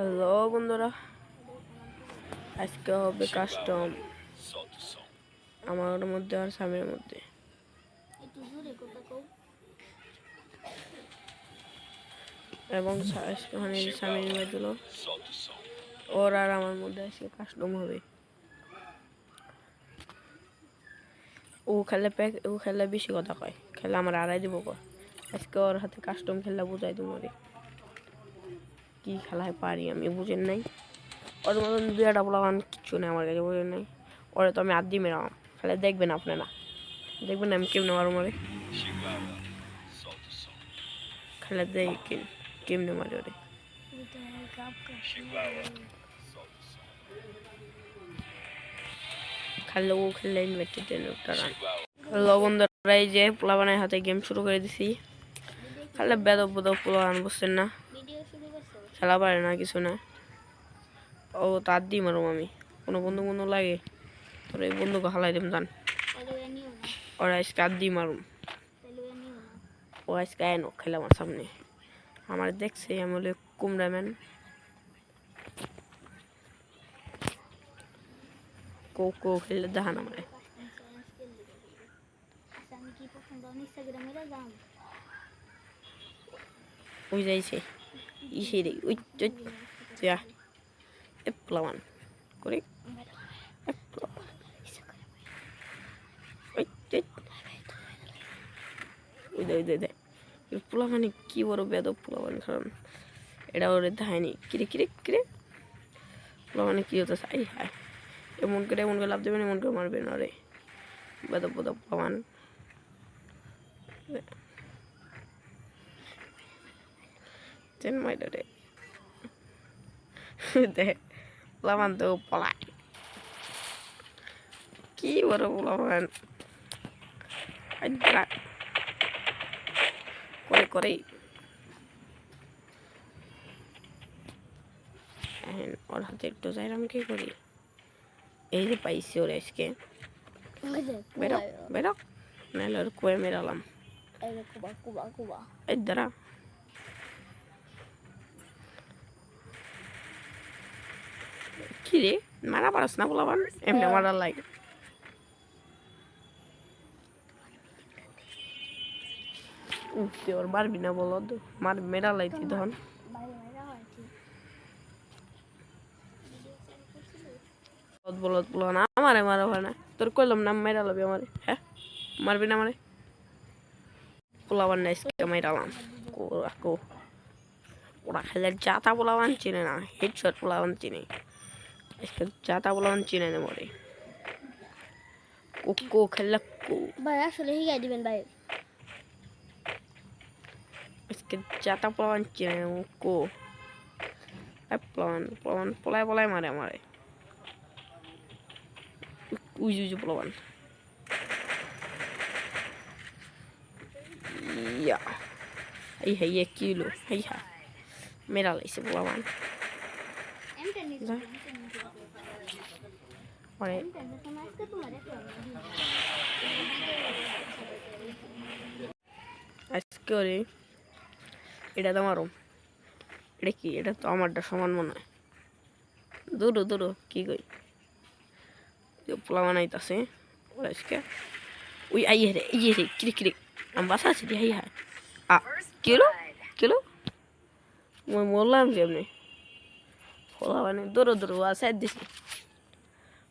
Hello বন্ধুরা, আজকে হবে কাস্টম আমার মধ্যে আর স্বামীর মধ্যে। এবং স্বামীর ইনভাইট দিল, ওর আর আমার মধ্যে আজকে কাস্টম হবে। ও খেলে বেশি কথা কয়, খেলে আমার আড়াই দিব কয়। আজকে ওর হাতে কাস্টম খেলা বুঝাই দেবো রে, কি খেলায় পারি আমি বুঝেন নাই। ওর মতন বিরাটা বলাবান কিচ্ছু নেই আমার কাছে, বুঝেন নাই। ওরে তো আমি আদি মেরাম, খেলে দেখবেন আপনারা, দেখবেন আমি কেমনে মারো মারে, খেলে দেখেন কেমনে মারে ওরে। খেললে ও খেললে ইনভাইটেড টানা। হ্যালো বন্ধুরা, এই যে পোলাবানের হাতে গেম শুরু করে দিছি। খেলে বেদব বেদব পোলাবান, বুঝছেন না, খেলা পারে না কিছু না। ও তার দিই মারুম আমি, কোনো বন্ধু লাগে তোর এই বন্ধুকে হালাই দিম জান। ওরা আজকে আর দিই মারুম, ও আজকে এনো খেলে আমার সামনে। আমার দেখছে আমি হলে কুমড়াম্যান, কো খেললে দেখান আমারে। ওই যাইছে ইসে রে, ওই যা প্লাওয়ান করে পোলা মানে কি বড় বেদব পোলা মানে, কারণ এটা ওরে দেখায়নি। কিরে কিরে কিরে পোলা মানে কি হতো চাই, হ্যাঁ এমন করে লাভ দেবেন, এমন করে মারবেন ওরে, বেদব বেদব পোলা মান। চেন মাইরে রে দেখ পোলা মান তো পলায়, কি বড় পোলা মান করে করে। ওর হাতে একটু যাইরাম কি করি, এই যে পাইছি ওর আজকে বেরো বেরো, নাহলে ওর কুয়ে মেরালাম। এই দাঁড়া, কি রে মারা পারস না বলাবান, এমনি মারার লাগে। ওর মারবি না বলো তো, মার মেরা লাইতি তখন। বলত বলো না আমারে মারা হয় না, তোর কইলাম না মেরা লবি আমারে, হ্যাঁ মারবি না আমারে। পোলাবান না আজকে মাইরালাম কো, ওরা খেলে জাতা পোলাবান চিনে না, হেডশট পোলাবান চিনে, আজকে জাতা পোলাবান চিনে না মরে। কো খেললে কো ভাই আসলে হিগাই দিবেন ভাই, আজকে জাতা পোলাবান চিনে না কো। পোলায় মারে আমারে, উই পোলাবান ইয়া এই হাইয়ে কিলো হাই হা মেরা লাইছে পোলাবান। আজকে ওরে এটা তো মারো, এটা কি, এটা তো আমারটা সমান মনে হয়। দূরো কি কই পোলা বানাইতাছে ওরা আজকে। ওই আইয়ে রে ইয়ে রে কিরে কিরে আমি বাসা আছি রে, হাই হাই আ কিলো মই মরলাম কেমনি। পোলা বানে দূরো আছে দিছি,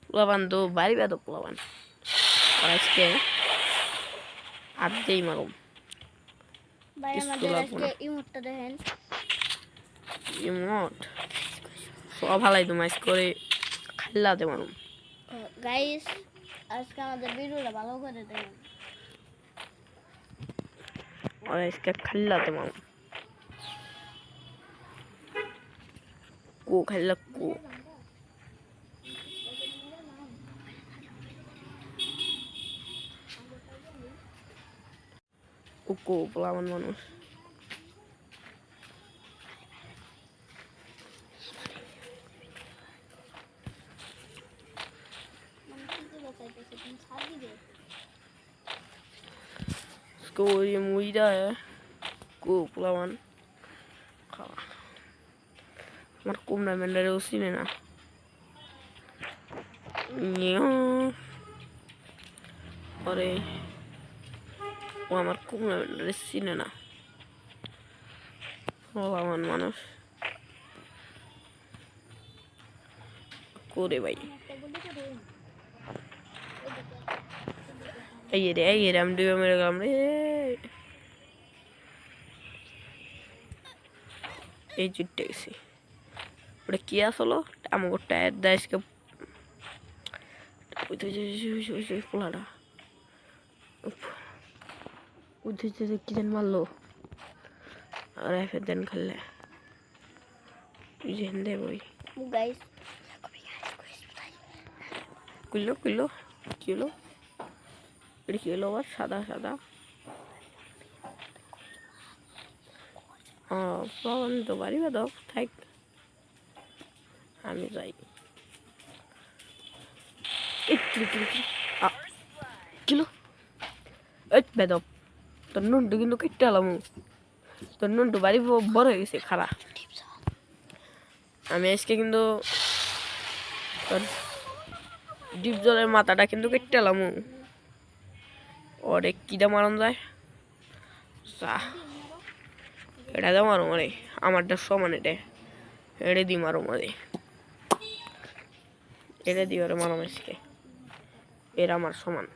পোলা বান তো বাড়ি বেদ পোলা বান ওরা আজকে আর দেই মারুম। ইমোট সব হালাই তো মাইস করে খাইলাতে মারুম। গাইস আজকে আমাদের ভিডিওটা ভালো করে দেখুন, ওরা আজকে খাইলাতে মারুম। কো খাইলা কো ও কো পোলা বান মানুষ। Skoje muy da ko pulawan আমার কুমড়া মেন্ডারেও চিনে না। পরে ও আমার কুমড়া মেন্ডারে চিনে না। ও আমার মানুষ করে ভাই। এই রে আমি ডুবে মেরে গেলাম রে। এই চুটে গেছি। ওটা কি আসলো আমাকে টায়ার দেয় পোলাটা উঠেছে কি যেন মারলো আর এফের দেন খেললে যেন দে বই গাইস কুইলো কুইলো কি হলো এটা কি হলো আবার সাদা সাদা প্রবলেম তো বাড়ি বেদক থাক আমি যাই কিলো বেদক তোর নুনটু কিন্তু কেটে আলাম তোর নুনটু বাড়ি বড় হয়ে গেছে খারা আমি আজকে কিন্তু তোর ডিপ জলের মাথাটা কিন্তু কেটে আলাম ওরে কিটা মারন যায় এটা তো মারো মারে আমারটা সমান এটা দি মারো মারে এটা দিয়ে ওরে মারো আজকে এর আমার সমান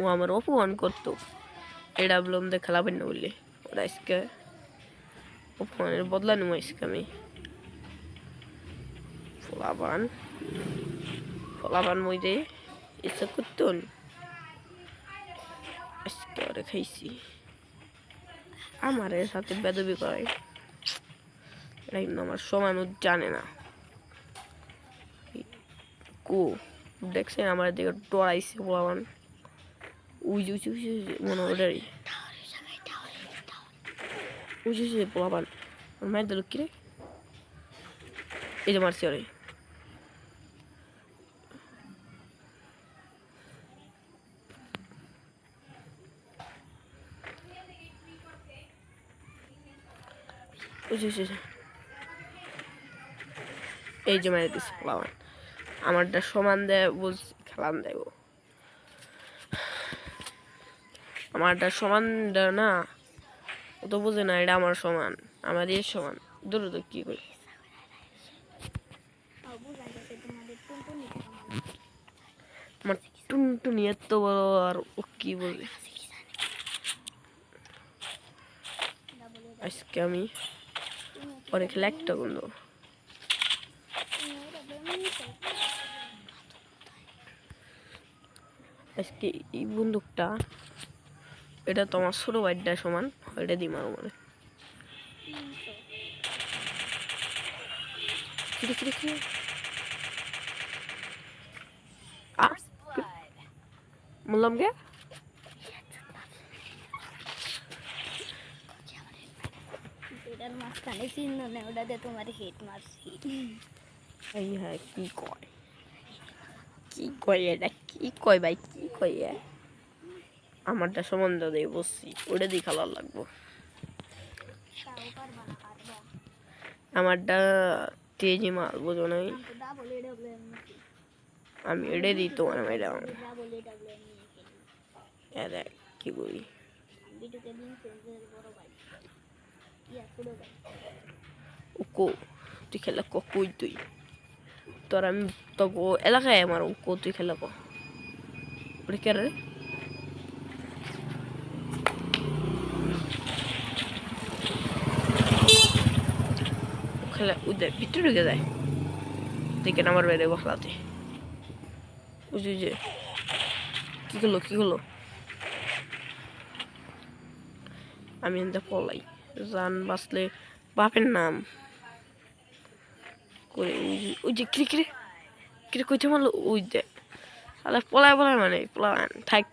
ও আমার অপমান করতো এটা বললাম যে খেলাবেন না বললে ওরা আজকে অপমানের বদলা নেবো আজকে আমি ফলাবান মই যে ইচ্ছা করতো আজকে ওরে খাইছি আমার সাথে বেদবি করে এটা কিন্তু আমার সমান জানে না কো দেখছেন আমার দিকে ডরাইছে ফলাবান উইজে মনে ওটারই উইজে পোলাবান মায়ের দিল কিরে এই যে মারছি ওরে এই যে মারি দিচ্ছে পোলাবান আমারটা সমান দেয় বলছি খেলাম দেব আমারটা সমান দেয় না ও তো বুঝে না এটা আমার সমান আমার এর সমান দূর তো কি করি আমার টুনটুনি এত বড় আর ও কি বলবে আজকে আমি পরে খেলে একটা বন্ধু আজকে এই বন্দুকটা এটা তোমার ছোট ভাইটা সমান এটা দি মারো মানে বললাম কে এটার মাঝখানে চিহ্ন নেই ওটাতে তোমার হেড মারছি এই হ্যাঁ কি কয় এটা কি কয় ভাই কি কয় আমারটা সম্বন্ধ দিয়ে বসছি ওটা দিয়ে খেলার লাগবো আমারটা তেজি মাল বুঝো নাই আমি এটা দিই তোমার ম্যাডাম কি বলি কো তুই খেলা কই তুই তোর আমি তো এলাকায় আমার কো তুই খেলা কো ওটা কে রে খেলা ওদের ভিতরে ঢুকে যায় দেখে আমার বেড়ে বসলাতে বুঝলি যে কি হলো আমি এনতে পলাই জান বাঁচলে বাপের নাম করে ওই যে কিরে কইতে মারলো ওই দে তাহলে পলায় মানে পোলাবান থাক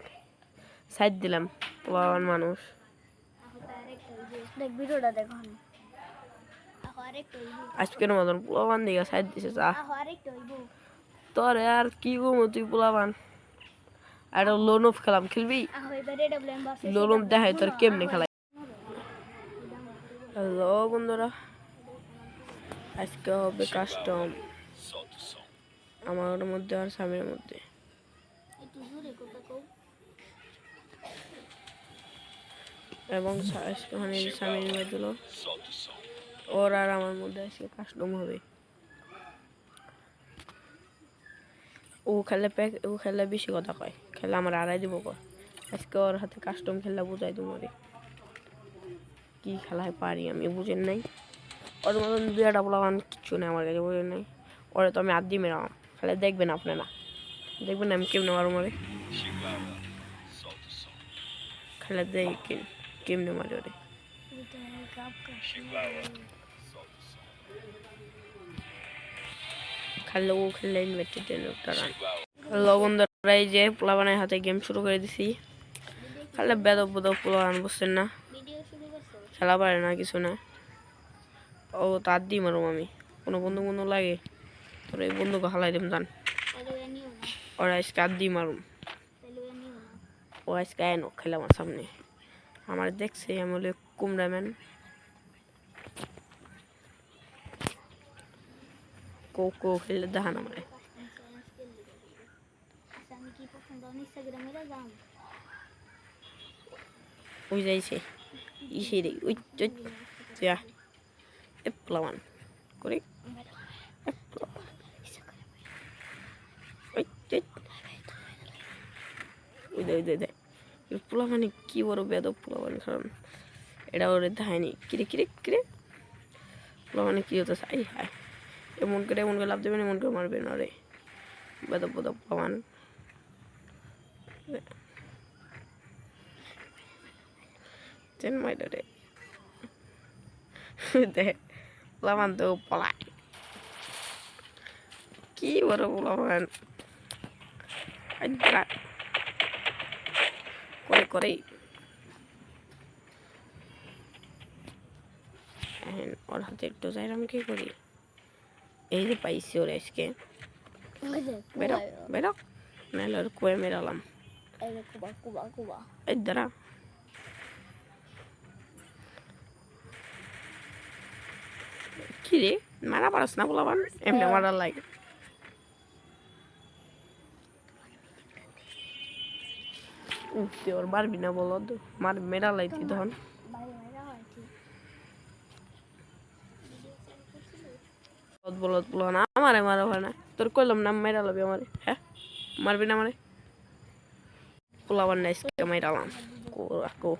সাইড দিলাম পোলাবান মানুষ ভিডিওটা দেখো আজকের মতন পোলাবান দিকে সাইড দিছে যা তোর আর কি গো তুই পোলাবান আর লোন অফ খেলাম খেলবি এবার AWM বাসে লোলম দেখায় তোর কেমনে খেলায়। হ্যালো বন্ধুরা, আজকে হবে কাস্টম আমার মধ্যে আর স্বামীর মধ্যে। একটু জোরে কথা কও। এবং ওখানে স্বামীর মেয়ে দিল ওর আর আমার মধ্যে আজকে কাস্টম হবে। ও খেললে বেশি কথা কয়, খেলে আমার আড়াই দিব কয়। আজকে ওর হাতে কাস্টম খেললে বুঝাই দেবো রে কি খেলায় পারি আমি, বুঝেন নাই। ওর মতন দুটা বলাবান কিচ্ছু নেই আমার কাছে, বুঝেন নাই। ওরে তো আমি আদি মেরাম, খেলে দেখবেন আপনারা, দেখবেন আমি কেমনে মারো মারে, খেলে দেখ কেমনে মারে ওরে। খেললে ও খেললে ইনভাইটেড তারা। হ্যালো বন্ধুরা, এই যে পোলাবানের হাতে গেম শুরু করে দিছি। খেলে বেদব বেদব পোলাবান, বুঝছেন না, ভিডিও শুরু করছো? খেলা পারে না কিছু না। ও তার দিই মারুম আমি, কোনো বন্ধু লাগে তোর এই বন্ধুকে হালাই দেম জান। তাহলে নিও না, ওরা আজকে আর দিই মারুম। তাহলে নিও না। ও আজকে এনো খেলে আমার সামনে, আমার দেখছে আমি হলে কুমড়াম্যান। কো খেললে দেখান আমারে। আচ্ছা আমি কি পছন্দ ইনস্টাগ্রামে যাম। ওই যাইছে ইসে রে ওই যা এ প্লাওয়ান করে ওই দে পোলা মানে কি বড় বেদব পোলা মানে, কারণ এটা ওরে দেখায়নি। কিরে কিরে কিরে পোলা মানে কি হতে চাই, হ্যাঁ এমন করে লাভ দেবেন, এমন করে মারবে না রে বেদব বেদব পোলা মানে। চেন মাইটা রে দে পোলা মান তো পলায়, কি বড় পোলা মান করে ওর হাতে একটু যাইরাম কি করি। এই যে পাইছি ওর আজকে, বেরো নাহলে ওর কুয়ে মেরালাম। এই দাঁড়া কি রে মারা পারস না বলাবান, এমনি মারার লাগে। উঠতে ওর মারবি না বলো, মার মেরালাইতি তখন। বলত বলো না আমারে মারা হয় না, তোর কইলাম না মেরা লবি আমারে, হ্যাঁ মারবি না আমারে। পোলাবান না আজকে মাইরালাম কো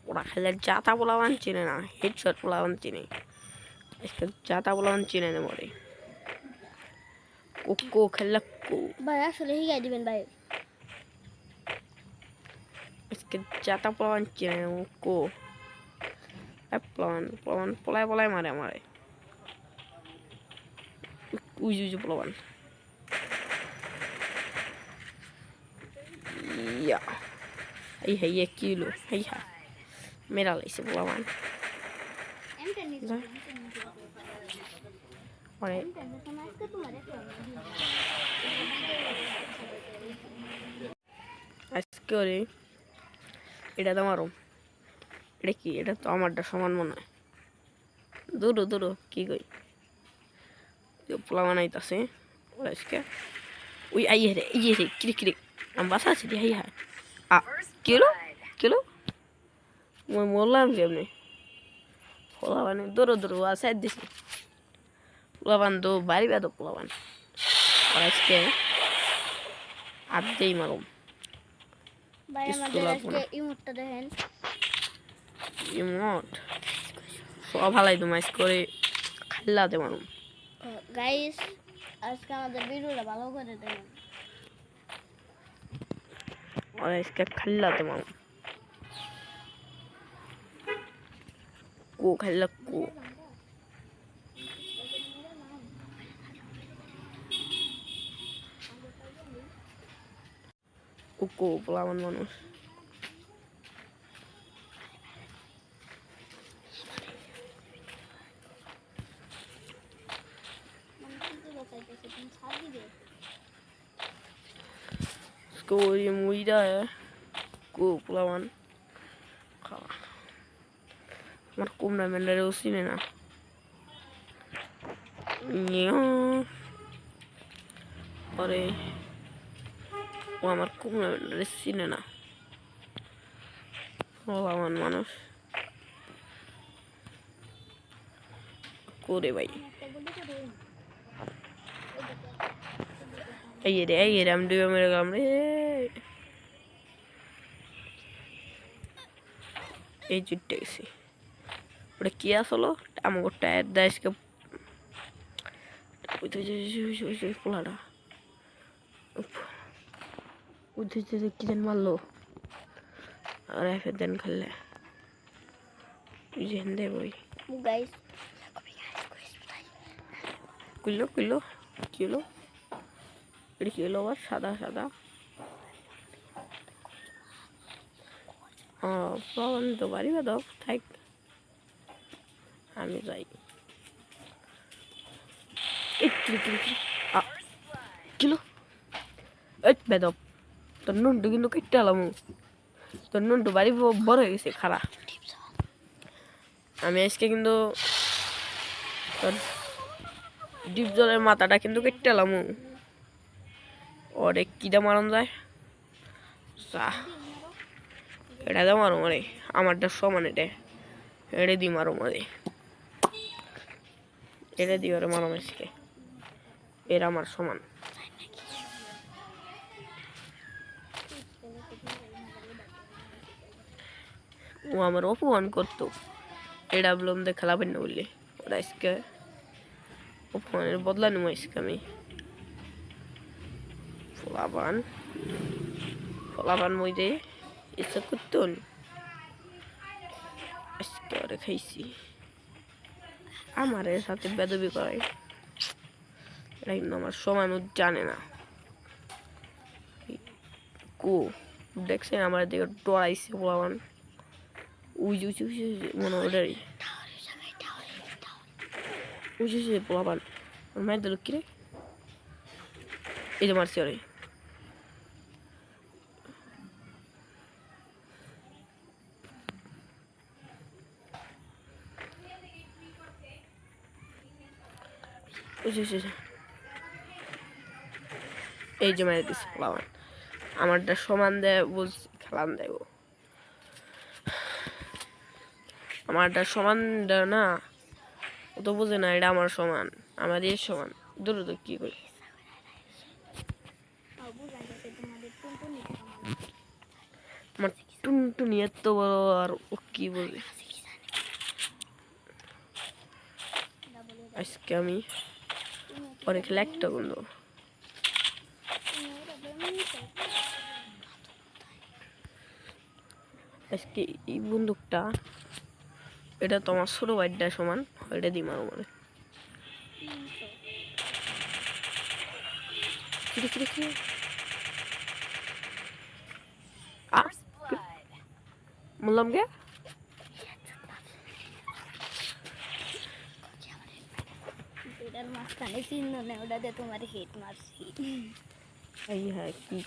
ওরা খেলে জাতা পোলাবান চিনে না, হেডশট পোলাবান চিনে, আজকে জাতা পোলাবান চিনে না মরে। কো খেললে কো ভাই আসলে হিগাই দিবেন ভাই। আজকে জাতা পোলাবান চিনে না কো পোলায় মারে আমারে। উই পোলাবান ইয়া এই হাইয়া কিলো হাইয়া মেরা লাইছে পোলাবান। পরে আজকে ওরে এটা তো মারো, এটা কি, এটা তো আমারটা সমান মনে হয়। দূরো কি কই পোলা বানাইতাছে ওরা আজকে। ওই আইয়ে রে কিরে আমি বাসা আছি রে হাই কিলো মই মরলাম কেমনি। পোলা বানে দূরো আছে দিছি পোলা বান তো বাড়ি বেদ পোলা বান ওরা আজকে আধেই মারুম। ইমোটটা দেখেন, ইমোট সব হালাই তো মাইস করে খাল্লাতে মারুম। গাইস আজকে আমাদের ভিডিওটা ভালো করে দেখেন। ওরা আজকে খাল্লাতে মারুম। কো খাল্লা কো পোলাবান মানুষ Skål i muida কো পোলাওয়ান খাওয়া আমার কুমড়া মেন্ডারেও চিনে না পরে ও আমার কুমড়া মেন্ডারে চিনে না পোলাওয়ান মানুষ করে ভাই এই রে আমি ডুবে মেরে গেলাম রে এই চুটে গেছি ওটা কি আসলো আমাকে টায়ার দেয় পোলাটা কি যেন মারলো আর ফের দেন খেললে যেন দে বই গাইস কুইলো কি হলো এটা কি হলো আবার সাদা প্রবলেম তো বাড়ি দাও থাক আমি যাই কিলো বেদব তোর নুনটু কিন্তু কেটে আলাম তোর নুনটু বাড়ি বড় হয়ে গেছে খারাপ আমি আজকে কিন্তু তোর ডিপ জলের মাথাটা কিন্তু কেটে এলাম ওরে কিটা মারন যায় এটা দা মারো মারে আমারটা সমান এটা দি মারো মারে এটা দি ওরে মারো আজকে এরা আমার সমান ও আমার অপমান করতো এটা বললাম দিয়ে খেলাবেন না বললে ওরা আজকে অপমানের বদলা নেবো আজকে আমি ফলাবান মই যে ইচ্ছা করতো আজকে ওরে খাইছি আমার সাথে বেদবি করে এটা কিন্তু আমার সমান জানে না কো দেখছেন আমার দিকে ডরাইছে ফলাবান উইজি মনে ওটারই উইজি পোলাবান মায়ের দিল কিরে এই যে মারছি ওরে এই যে মারে দিচ্ছে পোলাবান আমারটা সমান দেয় বলছি খেলান দেব আমারটা সমান দেয় না ও তো বোঝে না এটা আমার সমান আমার এই সমান দূর তো কি করি আমার টুনটুনি এত বড় আর ও কি বলে আজকে আমি অনেক ল্যাকটা বন্ধু আজকে এই বন্দুকটা এটা তো আমার ছোট ভাইটার সমান এটা দিই মারো মানে বললাম কে এটার মাঝখানে চিহ্ন নেই ওটাতে তোমার হেড মারছি এই হ্যাঁ কি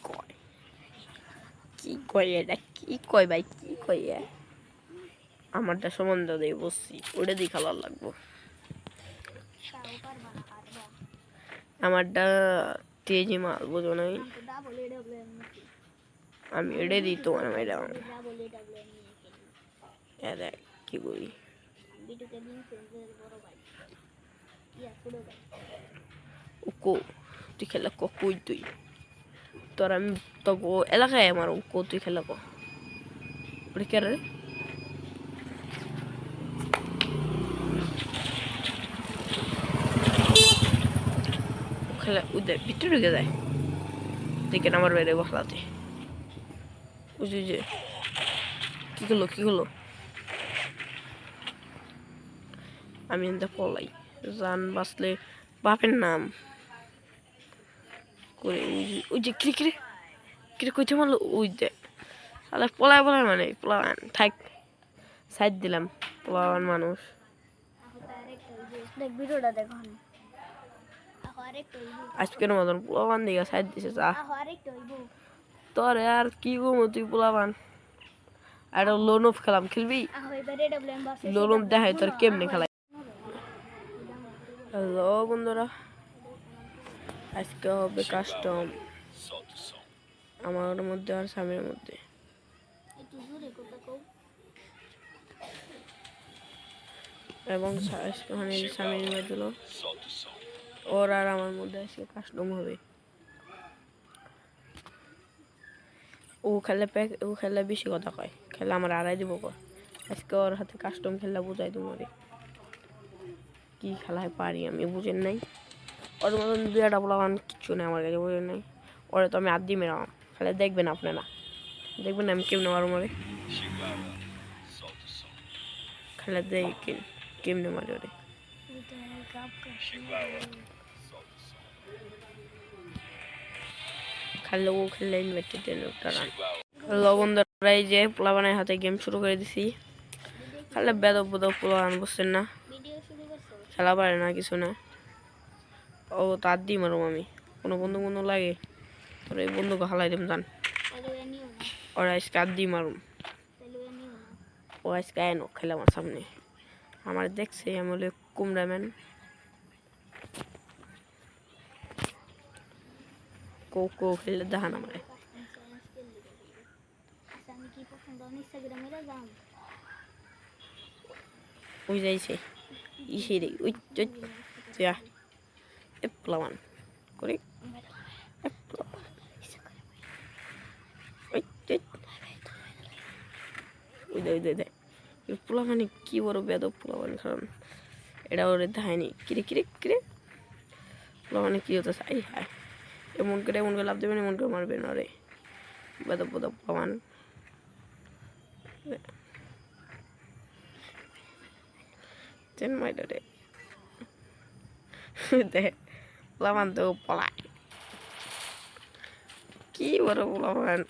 কয় এটা কি কয় ভাই কি কয় আমারটা সম্বন্ধ দিয়ে বসছি ওটা দিয়ে খেলার লাগবো আমারটা তেজি মাল বোঝো নাই আমি এটা দিই তোমার ম্যাডাম দেখ কি বলি কো তুই খেলা কই তুই তোর আমি তো এলাকায় আমার কো তুই খেলা কো কে রে খেলা ওদের ভিতরে ঢুকে যায় দেখেন আমার বাইরে বসলাতে বুঝলি যে কি হলো আমি এনতে পলাই জান বাঁচলে বাপের নাম করে ওই যে কিরে কইতে মারলো ওই যে তাহলে পলায় মানে পোলাবান থাক সাইড দিলাম পোলাবান মানুষ ভিডিওটা দেখো আজকের মতন পোলাবান দিকে সাইড দিছে চা তোর আর কি গো তুই পোলাবান আর লোন অফ খেলাম, খেলবি? আহ এবারে ডব্লিউএম বাসে লোন অফ দেখাই তোর কেমনে খেলাই। হ্যালো বন্ধুরা, আজকে হবে কাস্টম আমার মধ্যে আর স্বামীর মধ্যে। একটু জোরে কথা কও। এবং ওখানে স্বামীর মধ্যে হলো ওর আর আমার মধ্যে আজকে কাস্টম হবে। ও খেললে বেশি কথা কয়, খেলে আমার আড়াই দিব কয়। আজকে ওর হাতে কাস্টম খেললে বুঝাই তোমারে কি খেলায় পারি আমি, বুঝেন নাই? ওর মতন দুই একটা বলাবান কিচ্ছু নেই আমার কাছে, বুঝেন নাই? ওরে তো আমি আদি মেরাম, খেলে দেখবেন আপনারা, দেখবেন আমি কেমনে মারো মারে, খেলে দেখেন কেমনে মারে ওরে। খেললে ও খেললে ইনভাইটেড একটা রান। হ্যালো বন্ধুরা, এই যে পোলাবানের হাতে গেম শুরু করে দিছি। খেলে বেদব বেদব পোলাবান, বুঝছেন না? খেলা পারে না, কিছু না। ও তার দিই মারুম আমি, কোনো বন্ধু লাগে তোর এই বন্ধুকে হালাই দেম জান। ওরা আজকে আর দিই মারুম, ও আজকে এনো খেলে আমার সামনে। আমার দেখছে আমি হলে কুমড়াম্যান। কো খেললে দেখান আমারে। ওই যাইছে ইসে রে, ওই প্লাওয়ান করে পোলা মানে কি বড় বেদব পোলাবান, কারণ এটা ওরে দেখায়নি। কিরে কিরে কিরে পোলা মানে কি হতো চাই, হ্যাঁ এমন করে লাভ দেবেন, এমন করে মারবেন ওরে, বেদব বেদব পোলাবান। চেন মাইটা রে দেখ পোলাবান তো পলায়, কি বড় পোলাবান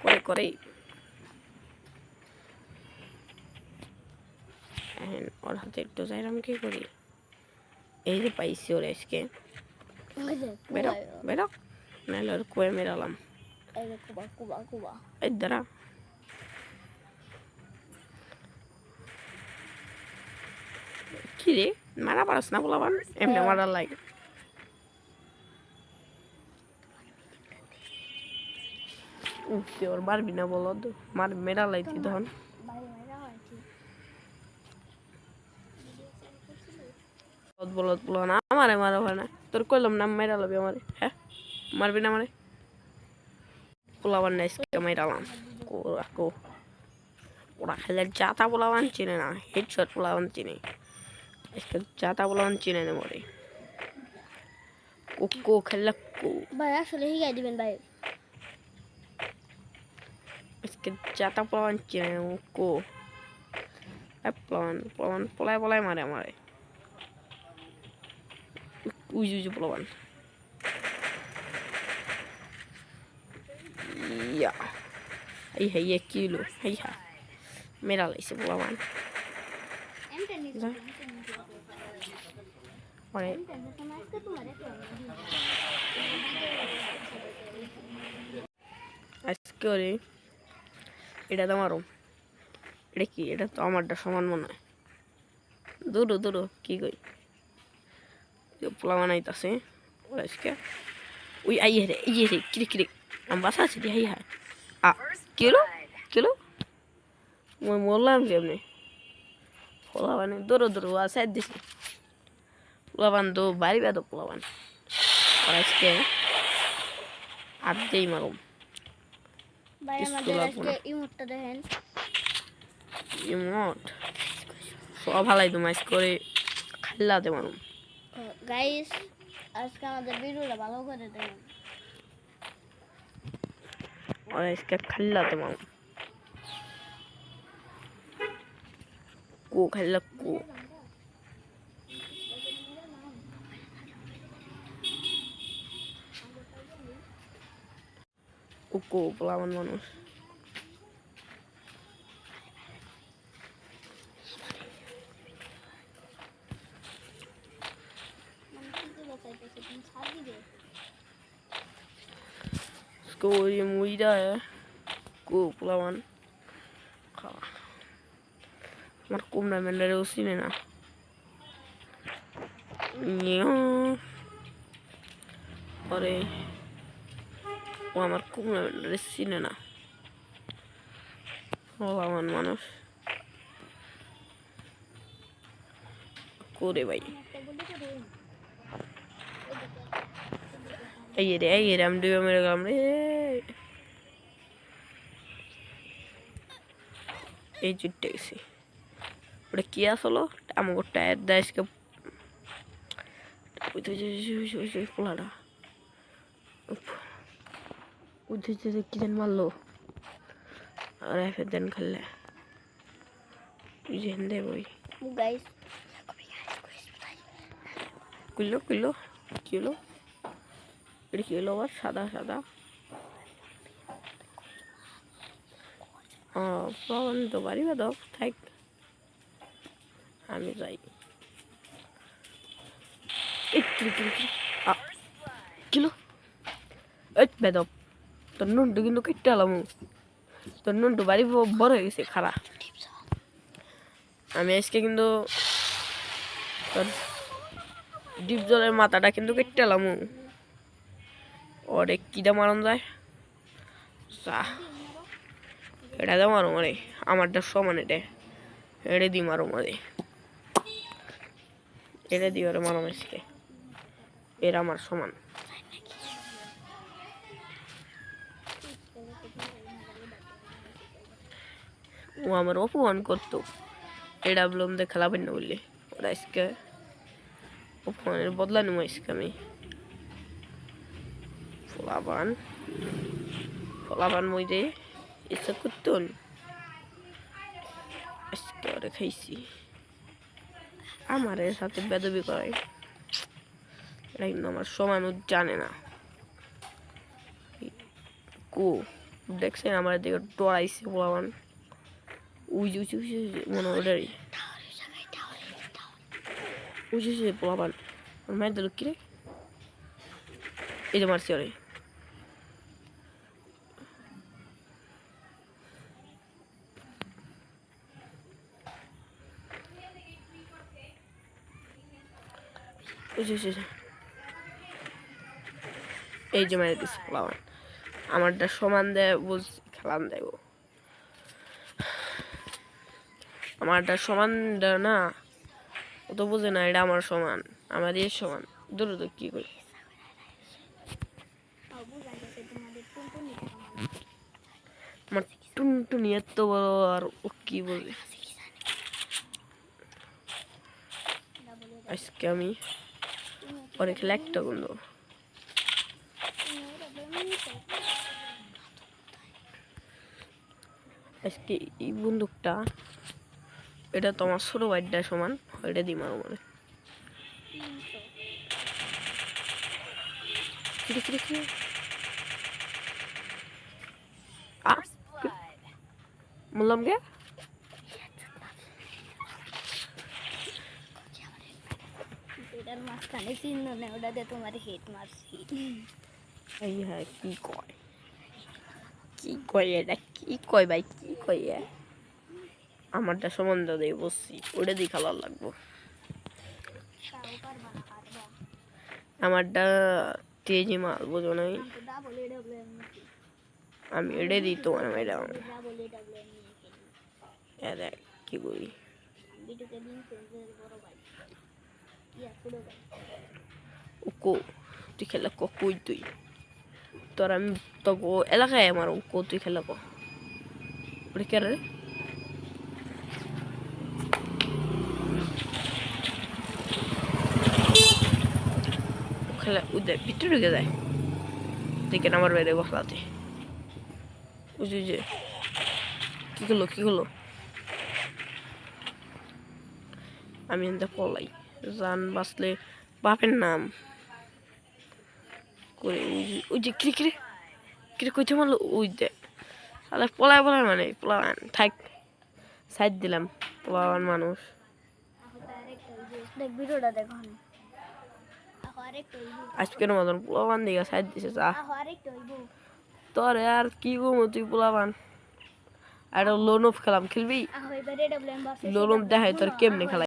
করে করে। ওর হাতে একটু যাইরাম কি করি, এই যে পাইছি ওর আজকে। বেরো বেরো, নাহলে ওর কুয়ে মেরালাম। এই দাঁড়া, কি রে মারা পারস না পোলাবান, এমনি মারার লাগে। ওর মারবি না বলো তো, মার মেরা লাইতি তখন। বলত বলো না আমারে মারা হয় না, তোর কইলাম না মেরা লবি আমারে, হ্যাঁ মারবি না আমারে। পোলাবান না আজকে মেরালাম। ওরা খেলে জাতা পোলাবান চিনে না, হেডশট পোলাবান চিনে, আজকে জাতা পোলাবান চিনে না মরে। কো খেললে ভাই আসলে হিগাই দিবেন ভাই। আজকে জাতা পোলাবান চিনে না কো পলায় মারে আমারে। উই পোলাবান ইয়া এই হাইয়া কিলো হাইয়া মেরা লাইছে পোলাবান। আজকে ওরে এটা তো মারো, এটা কি, এটা তো আমারটা সমান মনে হয়। দূরো কি কই পোলা বানাইতাছে ওরা আজকে। ওই আইয়ে রে কিরে কিরে আমি বাসা আছি রে, হাই হাই কিলো মরলাম কেমনি। পোলা বানে দূরো আছে দিছি, পোলা বান তো বাড়ি বেদ পোলা বান। ওরা আজকে আর দেই মারুম। ইমোট সব হালাই তো মাইস করে খাইলাতে মারুম। গাইস আজকে আমাদের ভিডিওটা ভালো করে দেখুন। ওরা আজকে খাইলাতে মারুম। খাইলা পোলাবান মানুষ। Koi muida ya. Ku pelawan. আমার কুমড়া মেন্ডারেও চিনে না। পরে ও আমার কুমড়া মেন্ডারে চিনে না। আমার মানুষ করে ভাই এই রে আমি ডুবে মেরে গেলাম রে। এই চুটতে গেছি ওটা কি আসলো আমাকে টায়ার দেয় পোলাটা উঠেছে কি যেন মারলো আর এফের দেন খেললে যেন দে বই কুইলো কুইলো কি হলো এটা কি হলো আবার সাদা সাদা প্রবলেম তো বাড়ি দাও থাক আমি যাই কিলো এই বেদব তোর নুনটু কিন্তু কেটে এলাম তোর নুনটু বাড়ি বড় হয়ে গেছে খারা আমি আজকে কিন্তু তোর ডিপ জলের মাথাটা কিন্তু কেটে এলাম ওরে কিটা মারন যায় এটা দে মারো মারে আমারটা সমান এটা দি মারো মারে এটা দিয়ে ওরে মারো আজকে এরা আমার সমান ও আমার অপমান করতো এটা বললাম যে খেলাবেন না বললে ওরা আজকে অপমানের বদলা নেবো আজকে আমি ফলাবান মইদে ইচ্ছা করতেন আজকে ওরে খাইছি আমার সাথে বেদবি করে এটা কিন্তু আমার সমানও জানে না কো দেখছেন আমার দিকে ডরাইছে ফলাবান উইজে মনে ওটারই উইজে ফলাবান মায়ের দিল কিরে এই যে মারছি ওরে এই যে মারি দিচ্ছে ফলাবান আমারটা সমান দেয় বলছি খেলাম দেব আমারটা সমান দেয় না ও তো বুঝে না এটা আমার সমান আমার এর সমান দূর তো কি করি আমার টুনটুনি এত বড় আর ও কি বলে আজকে আমি পরে খেলে একটা বন্ধু আজকে এই বন্দুকটা এটা তোমার ছোট ভাইটার সমান এটা দি মারো মানে বললাম কে এটার মাঝখানে চিহ্ন নেই ওটাতে তোমার হেড মারছি এই হ্যাঁ কি কয় এটা কি কয় ভাই কি কয় আমারটা সম্বন্ধ দিয়ে বসছি ওটা দিয়ে খেলা লাগবো আমারটা তেজি মাল বোঝো নাই আমি এটা দিই তোমার ম্যাডাম দেখ কি বলি কো তুই খেলা কই তুই তোর আমি তো এলাকায় আমার কো তুই খেলা কো ওটা কে রে খেলা ওদের ভিতরে ঢুকে যায় দেখেন আমার বাইরে বসলাতে বুঝলি যে কি হলো আমি এনতে পলাই জান বাঁচলে বাপের নাম করে ওই যে কিরে কইতে মারলো ওই দে তাহলে পলায় মানে পোলাবান থাক সাইড দিলাম পোলাবান মানুষ ভিডিওটা দেখো আজকের মতন পোলাবান দিকে সাইড দিছে যা তোর আর কি গো তুই পোলাবান আর লোন অফ খেলাম খেলবি আহ এবারে ডাবল এম বাসে লোন অফ দেখাই তোর কেমনে খেলা